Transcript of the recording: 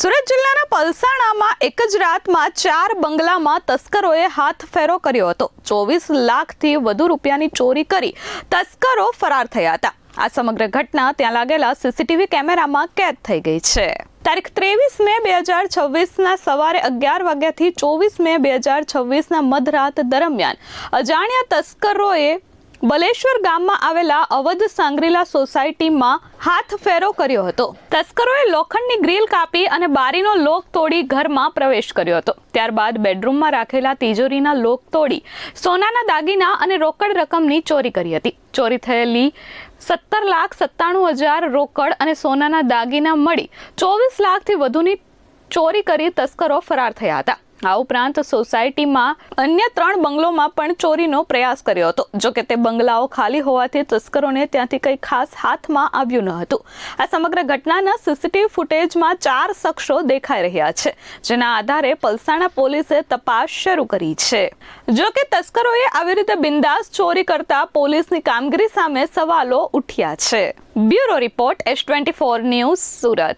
સુરત જિલ્લાના પલસાણામાં એક જ રાતમાં 4 બંગલામાં તસ્કરોએ હાથફેરો કર્યો હતો। 24 લાખથી વધુ રૂપિયાની ચોરી કરી તસ્કરો ફરાર થયા હતા। આ સમગ્ર ઘટના ત્યાં લાગેલા સીસીટીવી કેમેરામાં કેદ થઈ ગઈ છે। તારીખ 23 મે 2026ના સવારે 11 વાગ્યાથી 24 મે 2026ના મધરાત દરમિયાન અજાણ્યા તસ્કરોએ બલેશ્વર ગામમાં આવેલા અવધ સાંગરીલા સોસાયટીમાં હાથફેરો કર્યો હતો। તસ્કરોએ લોખંડની ગ્રીલ કાપી અને બારીનો લોક તોડી ઘરમાં પ્રવેશ કર્યો હતો। ત્યારબાદ બેડરૂમમાં રાખેલા તિજોરીના લોક તોડી સોનાના દાગીના અને રોકડ રકમની ચોરી કરી હતી। ચોરી થયેલી 17,97,000 રોકડ અને સોનાના દાગીના મળી 24 લાખથી વધુની ચોરી કરી તસ્કરો ફરાર થયા હતા। આ ઉપરાંત સોસાયટીમાં અન્ય 3 બંગલોમાં પણ ચોરીનો પ્રયાસ કર્યો હતો। જો કે તે બંગલાઓ ખાલી હોવાથી તસ્કરોને ત્યાંથી કંઈ ખાસ હાથમાં આવ્યું ન હતું। આ સમગ્ર ઘટનાના સીસીટીવી ફૂટેજમાં 4 શખ્સો દેખાઈ રહ્યા છે, જેના આધારે પલસાણા પોલીસે તપાસ શરૂ કરી છે। જો કે તસ્કરોએ આવી રીતે બિંદાસ ચોરી કરતા પોલીસની કામગીરી સામે સવાલો ઉઠ્યા છે। Bureau report S24 news Surat.